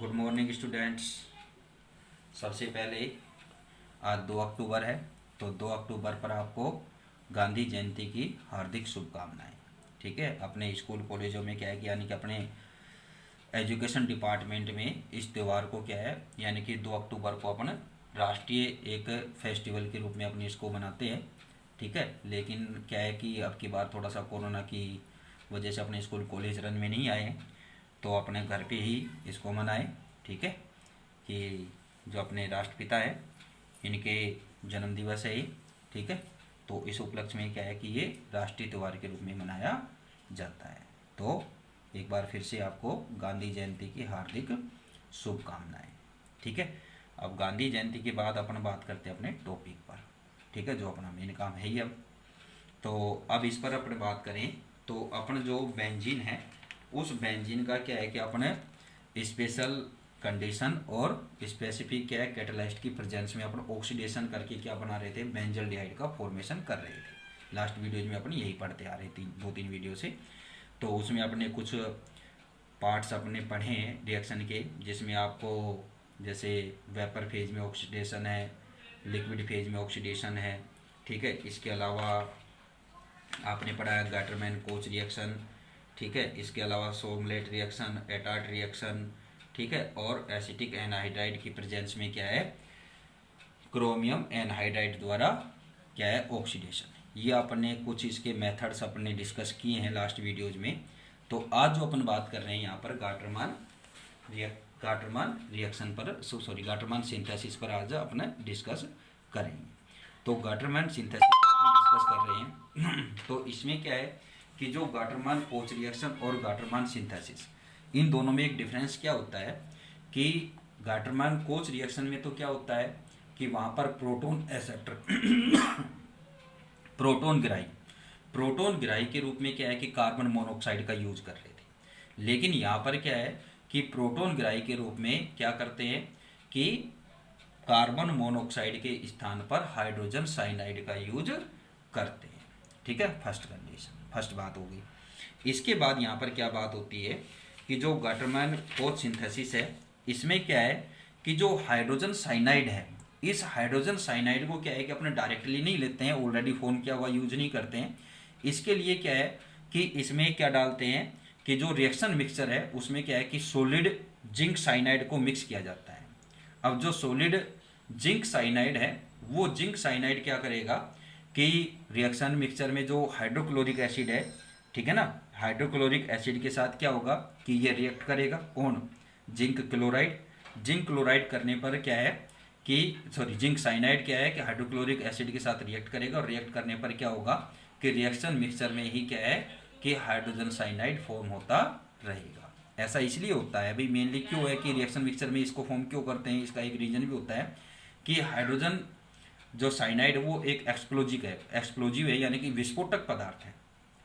Good morning students. सबसे पहले आज 2 अक्टूबर है, तो 2 अक्टूबर पर आपको गांधी जयंती की हार्दिक शुभकामनाएं। ठीक है, अपने स्कूल कॉलेजों में क्या है कि यानी कि अपने एजुकेशन डिपार्टमेंट में इस त्यौहार को क्या है यानी कि 2 अक्टूबर को अपन राष्ट्रीय एक फेस्टिवल के रूप में अपने इसको मनाते हैं। ठीक है, लेकिन क्या है कि अब की बार थोड़ा सा कोरोना की वजह से अपने स्कूल कॉलेज रन में नहीं आए हैं, तो अपने घर पे ही इसको मनाएं। ठीक है, कि जो अपने राष्ट्रपिता है इनके जन्म दिवस है ये। ठीक है, तो इस उपलक्ष्य में क्या है कि ये राष्ट्रीय त्यौहार के रूप में मनाया जाता है। तो एक बार फिर से आपको गांधी जयंती की हार्दिक शुभकामनाएं। ठीक है, अब गांधी जयंती के बाद अपन बात करते हैं अपने टॉपिक पर। ठीक है, जो अपना मेन काम है ही। अब तो अब इस पर अपन बात करें तो अपन जो बेंजीन है उस बेंजीन का क्या है कि अपन स्पेशल कंडीशन और स्पेसिफिक क्या है कैटालाइस्ट की प्रेजेंस में अपन ऑक्सीडेशन करके क्या बना रहे थे, बेंजल्डिहाइड का फॉर्मेशन कर रहे थे। लास्ट वीडियोज में अपन यही पढ़ते आ रहे थे 2-3 वीडियो से। तो उसमें अपने कुछ पार्ट्स अपने पढ़े हैं रिएक्शन के, जिसमें आपको जैसे वेपर फेज में ऑक्सीडेशन है, लिक्विड फेज में ऑक्सीडेशन है। ठीक है, इसके अलावा आपने पढ़ा है गाटरमैन कोच रिएक्शन। ठीक है, इसके अलावा सोमलेट रिएक्शन, एटार्ट रिएक्शन। ठीक है, और एसिटिक एनहाइड्राइड की प्रेजेंस में क्या है क्रोमियम एनहाइड्राइड द्वारा क्या है ऑक्सीडेशन। ये अपने कुछ इसके मेथड्स अपने डिस्कस किए हैं लास्ट वीडियोज में। तो आज जो अपन बात कर रहे हैं यहाँ पर गाटरमान रिएक्शन पर गाटरमान सिंथेसिस पर आज अपना डिस्कस करेंगे। तो गाटरमान सिंथेसिस डिस्कस कर रहे हैं तो इसमें क्या है कि जो गाटरमान कोच रिएक्शन और गाटरमान सिंथेसिस, इन दोनों में एक डिफरेंस क्या होता है कि गाटरमान कोच रिएक्शन में तो क्या होता है कि वहाँ पर प्रोटॉन एक्सेप्टर प्रोटॉन ग्राही के रूप में क्या है कि कार्बन मोनोऑक्साइड का यूज कर रहे थे। लेकिन यहाँ पर क्या है कि प्रोटॉन ग्राही के रूप में क्या करते हैं कि कार्बन मोनोऑक्साइड के स्थान पर हाइड्रोजन साइनाइड का यूज करते हैं। ठीक है, फर्स्ट बात होगी। इसके बाद यहाँ पर क्या बात होती है कि जो गाटरमैन कोच सिंथेसिस है इसमें क्या है कि जो हाइड्रोजन साइनाइड है, इस हाइड्रोजन साइनाइड को क्या है कि अपने डायरेक्टली नहीं लेते हैं, ऑलरेडी फॉर्म किया हुआ यूज नहीं करते हैं। इसके लिए क्या है कि इसमें क्या डालते हैं कि जो रिएक्शन मिक्सचर है उसमें क्या है कि सॉलिड जिंक साइनाइड को मिक्स किया जाता है। अब जो सॉलिड जिंक साइनाइड है वो जिंक साइनाइड क्या करेगा कि रिएक्शन मिक्सचर में जो हाइड्रोक्लोरिक एसिड है, ठीक है ना, हाइड्रोक्लोरिक एसिड के साथ क्या होगा कि ये रिएक्ट करेगा कौन, जिंक क्लोराइड। जिंक क्लोराइड करने पर क्या है कि जिंक साइनाइड क्या है कि हाइड्रोक्लोरिक एसिड के साथ रिएक्ट करेगा, और रिएक्ट करने पर क्या होगा कि रिएक्शन मिक्सचर में ही क्या है कि हाइड्रोजन साइनाइड फॉर्म होता रहेगा। ऐसा इसलिए होता है भाई, मेनली क्यों है कि रिएक्शन मिक्सचर में इसको फॉर्म क्यों करते हैं, इसका एक रीजन भी होता है कि हाइड्रोजन जो साइनाइड वो एक एक्सप्लोजिव है यानी कि विस्फोटक पदार्थ है।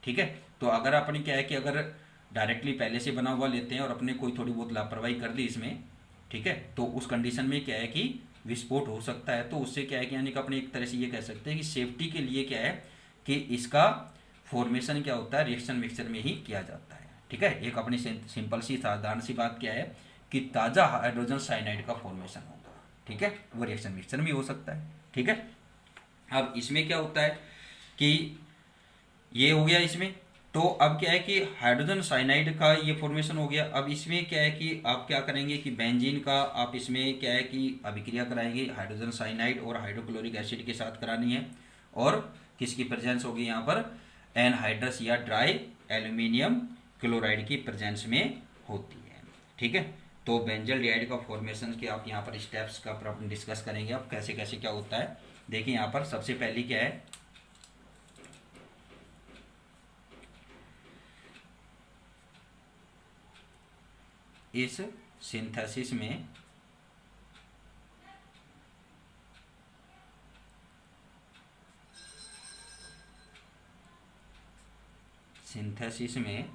ठीक है, तो अगर अपने क्या है कि अगर डायरेक्टली पहले से बना हुआ लेते हैं और अपने कोई थोड़ी बहुत लापरवाही कर दी इसमें, ठीक है, तो उस कंडीशन में क्या है कि विस्फोट हो सकता है। तो उससे क्या है कि यानी कि अपने एक तरह से ये कह सकते हैं कि सेफ्टी के लिए क्या है कि इसका फॉर्मेशन क्या होता है रिएक्शन मिक्सचर में ही किया जाता है। ठीक है, एक अपनी सिंपल सी साधारण सी बात क्या है कि ताज़ा हाइड्रोजन साइनाइड का फॉर्मेशन होगा। ठीक है, वो रिएक्शन मिक्सचर में हो सकता है। ठीक है, अब इसमें क्या होता है कि ये हो गया इसमें, तो अब क्या है कि हाइड्रोजन साइनाइड का ये फॉर्मेशन हो गया। अब इसमें क्या है कि आप क्या करेंगे कि बेंजीन का आप इसमें क्या है कि अभिक्रिया कराएंगे, हाइड्रोजन साइनाइड और हाइड्रोक्लोरिक एसिड के साथ करानी है, और किसकी प्रेजेंस होगी यहाँ पर एनहाइड्रस या ड्राई एल्यूमिनियम क्लोराइड की प्रेजेंस में होती है। ठीक है, तो बेंजल्डिहाइड का फॉर्मेशन के आप यहाँ पर स्टेप्स का प्रॉब्लम डिस्कस करेंगे, अब कैसे कैसे क्या होता है। देखिए यहाँ पर सबसे पहली क्या है, इस सिंथेसिस में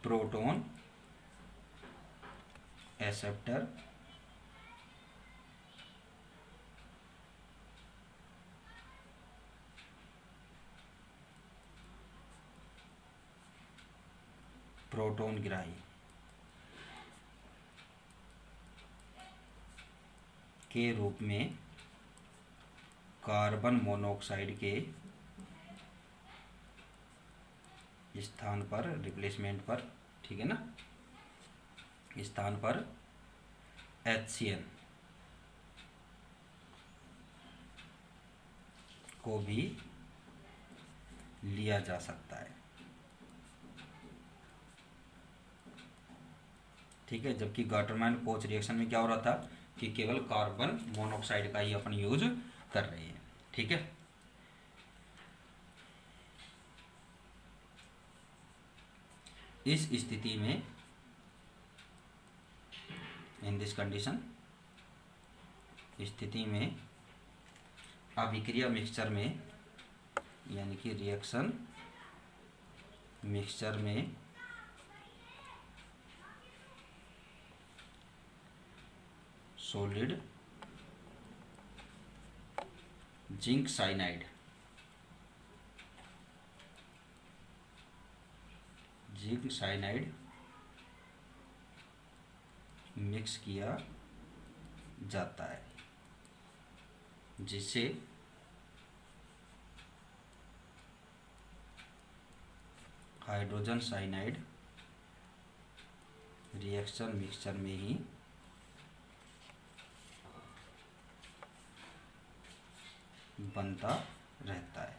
प्रोटॉन एक्सेप्टर प्रोटॉन ग्राही के रूप में कार्बन मोनोऑक्साइड के स्थान पर, रिप्लेसमेंट पर, ठीक है ना, स्थान पर HCl को भी लिया जा सकता है, ठीक है। जबकि गाटरमैन कोच रिएक्शन में क्या हो रहा था कि केवल कार्बन मोनोऑक्साइड का ही अपन यूज कर रहे हैं, ठीक है। इस स्थिति में, इन दिस कंडीशन, स्थिति में अभिक्रिया मिक्सचर में, यानी कि रिएक्शन मिक्सचर में सॉलिड जिंक साइनाइड मिक्स किया जाता है, जिससे हाइड्रोजन साइनाइड रिएक्शन मिक्सचर में ही बनता रहता है,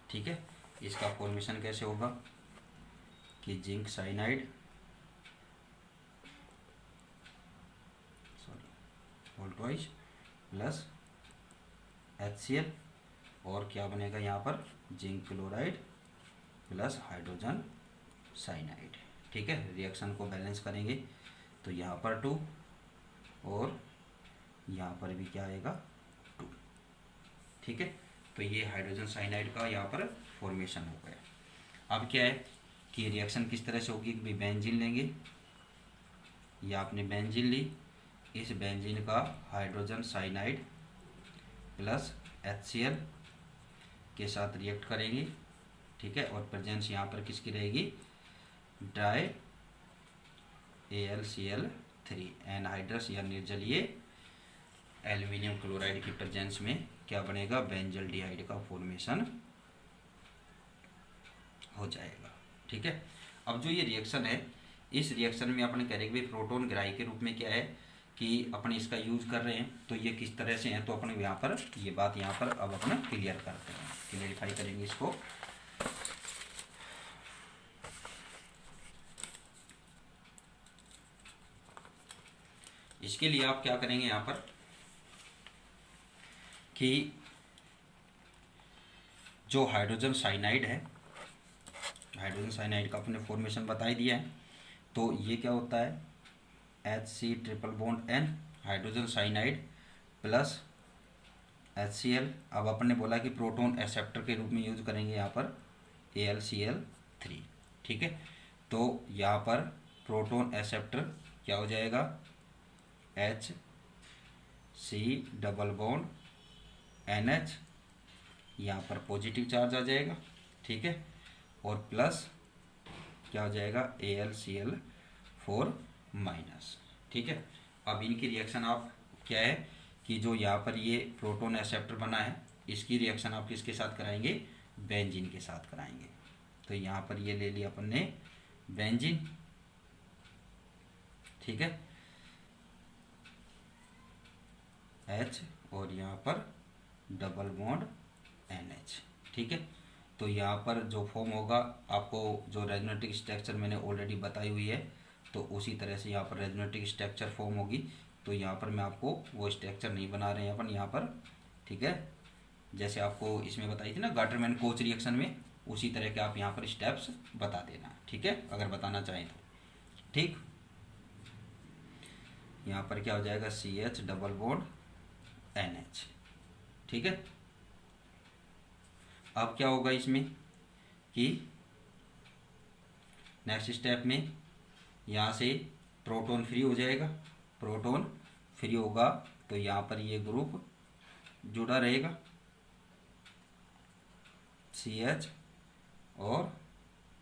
ठीक है। इसका फॉर्मेशन कैसे होगा कि जिंक साइनाइड, वोल्टवाइज प्लस HCl, और क्या बनेगा यहाँ पर, zinc chloride plus hydrogen cyanide, ठीक है। रिएक्शन को बैलेंस करेंगे तो यहाँ पर 2 और यहाँ पर भी क्या आएगा, 2, ठीक है। तो ये हाइड्रोजन साइनाइड का यहाँ पर फॉर्मेशन हो गया। अब क्या है कि रिएक्शन किस तरह से होगी कि बेंजीन लेंगे, या आपने बेंजीन ली, इस बेंजीन का हाइड्रोजन साइनाइड प्लस HCl के साथ रिएक्ट करेंगे, ठीक है। और प्रेजेंस यहाँ पर किसकी रहेगी, डाई AlCl3 एनहाइड्रस या निर्जलीय एल्युमिनियम क्लोराइड की प्रेजेंस में क्या बनेगा, बेंजल्डिहाइड का फॉर्मेशन हो जाएगा, ठीक है। अब जो ये रिएक्शन है, इस रिएक्शन में अपन करेंगे प्रोटॉन ग्राही के रूप में क्या है कि अपन इसका यूज कर रहे हैं, तो ये किस तरह से हैं, तो अपन यहाँ पर ये बात यहाँ पर अब अपना क्लियर करते हैं, क्लियरिफाई करेंगे इसको। इसके लिए आप क्या करेंगे यहाँ पर कि जो हाइड्रोजन साइनाइड है, हाइड्रोजन साइनाइड का अपने फॉर्मेशन बता ही दिया है, तो ये क्या होता है, HC≡N hydrogen cyanide plus HCl। अब अपन ने बोला कि प्रोटॉन एक्सेप्टर के रूप में यूज करेंगे यहाँ पर AlCl3, ठीक है। तो यहाँ पर प्रोटॉन एक्सेप्टर क्या हो जाएगा, HC≡NH, यहाँ पर पॉजिटिव चार्ज आ जाएगा, ठीक है। और प्लस क्या हो जाएगा, AlCl4-, ठीक है। अब इनकी रिएक्शन आप क्या है कि जो यहाँ पर ये प्रोटॉन एक्सेप्टर बना है, इसकी रिएक्शन आप किसके साथ कराएंगे, बेंजीन के साथ कराएंगे। तो यहाँ पर ये ले लिया अपन ने बेंजीन, ठीक है, H और यहाँ पर डबल बॉन्ड NH, ठीक है। तो यहाँ पर जो फॉर्म होगा, आपको जो रेजोनेटिक स्ट्रक्चर मैंने ऑलरेडी बताई हुई है, तो उसी तरह से यहाँ पर रेजोनेटिक स्ट्रक्चर फॉर्म होगी। तो यहाँ पर मैं आपको वो स्ट्रक्चर नहीं बना रहे हैं अपन यहाँ पर, ठीक है। जैसे आपको इसमें बताई थी ना गाटरमैन कोच रिएक्शन में, उसी तरह के आप यहाँ पर स्टेप्स बता देना, ठीक है, अगर बताना चाहें तो, ठीक। यहाँ पर क्या हो जाएगा, CH डबल बॉन्ड NH, ठीक है। अब क्या होगा इसमें कि नेक्स्ट स्टेप में यहाँ से प्रोटॉन फ्री हो जाएगा, प्रोटॉन फ्री होगा तो यहाँ पर ये ग्रुप जुड़ा रहेगा CH और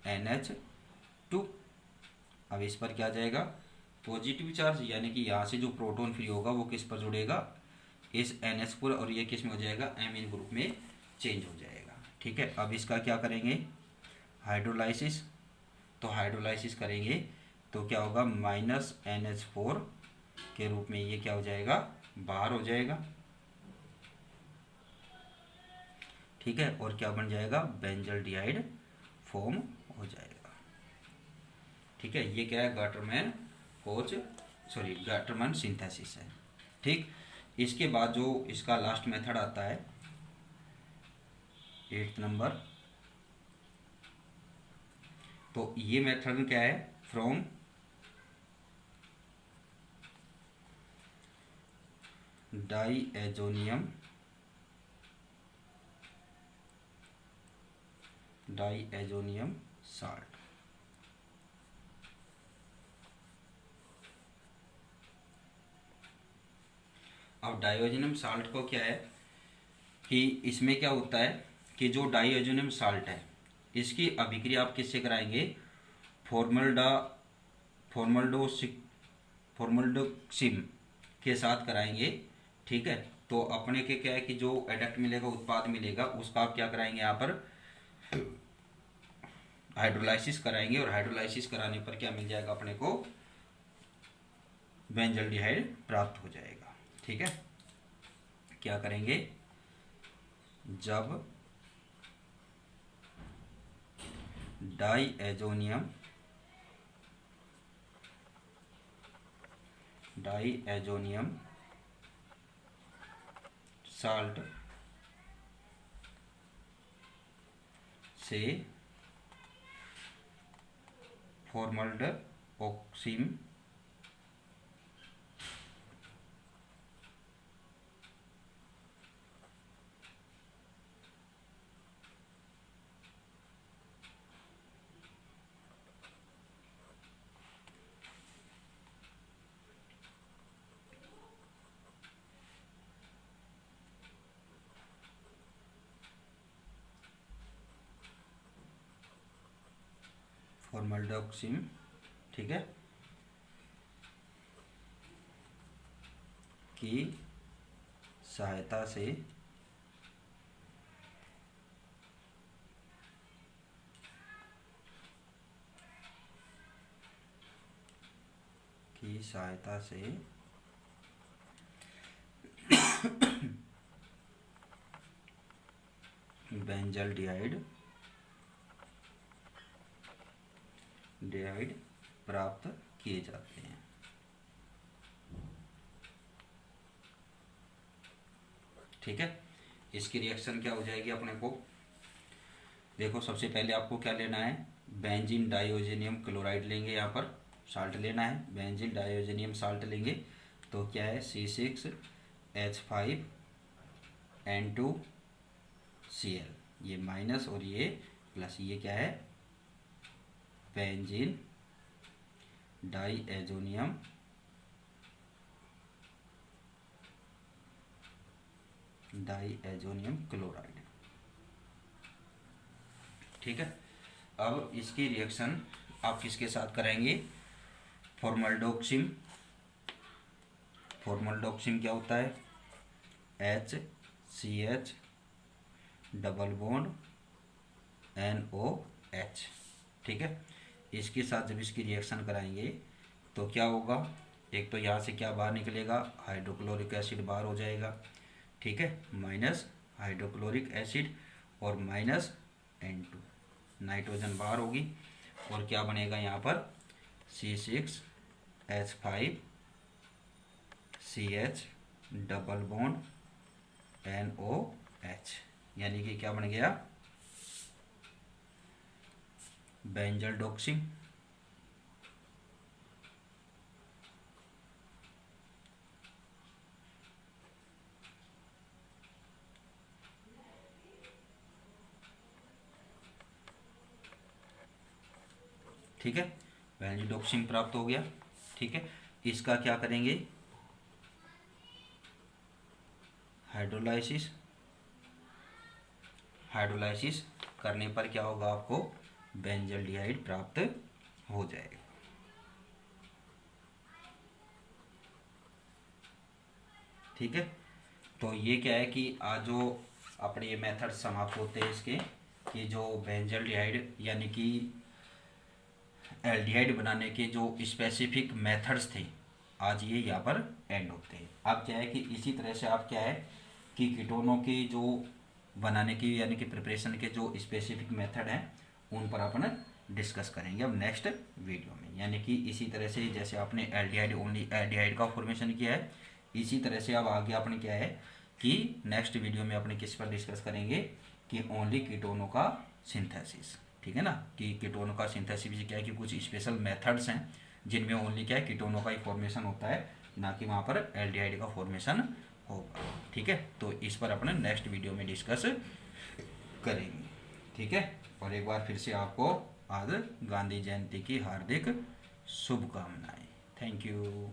NH2। अब इस पर क्या आ जाएगा, पॉजिटिव चार्ज, यानी कि यहाँ से जो प्रोटॉन फ्री होगा वो किस पर जुड़ेगा, इस NH पर, और ये किस में हो जाएगा, एमीन ग्रुप में चेंज हो जाएगा। ठीक है, अब इसका क्या करेंगे, हाइड्रोलाइसिस। तो हाइड्रोलाइसिस करेंगे तो क्या होगा, -NH4 के रूप में ये क्या हो जाएगा, बाहर हो जाएगा। ठीक है, और क्या बन जाएगा, बेंजल्डिहाइड फॉर्म हो जाएगा। ठीक है, ये क्या है, Gattermann coach sorry Gattermann synthesis है। ठीक, इसके बाद जो इसका लास्ट मेथड आता है 8th नंबर, तो ये मेथड क्या है, फ्रॉम डाईएजोनियम साल्ट। अब डाइओजेनियम साल्ट को क्या है कि इसमें क्या होता है कि जो डाइओजेनियम साल्ट है इसकी अभिक्रिया आप किससे कराएंगे, फॉर्मल्डोक्सिम के साथ कराएंगे। ठीक है, तो अपने के क्या है कि जो एडक्ट मिलेगा, उत्पाद मिलेगा, उसका आप क्या कराएंगे, यहाँ पर हाइड्रोलाइसिस कराएंगे, और हाइड्रोलाइसिस कराने पर क्या मिल जाएगा अपने को, बेंजल्डिहाइड प्राप्त हो जाएगा। ठीक है, क्या करेंगे, जब डाईएजोनियम साल्ट से फॉर्मल्डोक्सिम ठीक है, की सहायता से बेंजल्डिहाइड प्राप्त किए जाते हैं। ठीक है, इसकी रिएक्शन क्या हो जाएगी अपने को, देखो सबसे पहले आपको क्या लेना है, बेंजीन डाइओजेनियम क्लोराइड लेंगे, यहाँ पर साल्ट लेना है, बेंजीन डाइओजेनियम साल्ट लेंगे, तो क्या है C6H5N2Cl, ये माइनस और ये प्लस, ये क्या है, बेंजीन डाइएजोनियम क्लोराइड। ठीक है, अब इसकी रिएक्शन आप किसके साथ करेंगे, फॉर्मल्डोक्सिम क्या होता है, HCH डबल बॉन्ड NOH। ठीक है, इसके साथ जब इसकी रिएक्शन कराएंगे तो क्या होगा, एक तो यहाँ से क्या बाहर निकलेगा, हाइड्रोक्लोरिक एसिड बाहर हो जाएगा। ठीक है, माइनस हाइड्रोक्लोरिक एसिड और माइनस N2, नाइट्रोजन बाहर होगी, और क्या बनेगा यहाँ पर C6H5CH डबल बॉन्ड NOH, यानी कि क्या बन गया, बेंजल्डोक्सिम। ठीक है, बेंजल्डोक्सिम प्राप्त हो गया। ठीक है, इसका क्या करेंगे, हाइड्रोलाइसिस करने पर क्या होगा, आपको बेंजल्डिहाइड प्राप्त हो जाएगा। ठीक है। तो ये क्या है कि आज जो अपने ये मेथड समाप्त होते हैं इसके, कि जो बेंजल्डिहाइड यानी कि एल्डिहाइड बनाने के जो स्पेसिफिक मेथड्स थे, आज ये यहाँ पर एंड होते हैं। अब क्या है कि इसी तरह से आप क्या है कि कीटोनों के जो बनाने की यानी कि प्रिपरेशन के जो स्पेसिफिक मेथड हैं उन पर अपन डिस्कस करेंगे अब नेक्स्ट वीडियो में। यानी कि इसी तरह से जैसे आपने एल्डिहाइड ओनली एल्डिहाइड का फॉर्मेशन किया है, इसी तरह से अब आगे अपने क्या है कि नेक्स्ट वीडियो में अपने किस पर डिस्कस करेंगे कि ओनली कीटोनों का सिंथेसिस। ठीक है ना, कि कीटोनों का सिंथेसिस क्या है कि कुछ स्पेशल मेथड्स हैं जिनमें ओनली क्या है कीटोनों का ही फॉर्मेशन होता है, ना कि वहाँ पर एल्डिहाइड का फॉर्मेशन होगा। ठीक है, तो इस पर अपने नेक्स्ट वीडियो में डिस्कस करेंगे। ठीक है, और एक बार फिर से आपको आज गांधी जयंती की हार्दिक शुभकामनाएं। Thank you.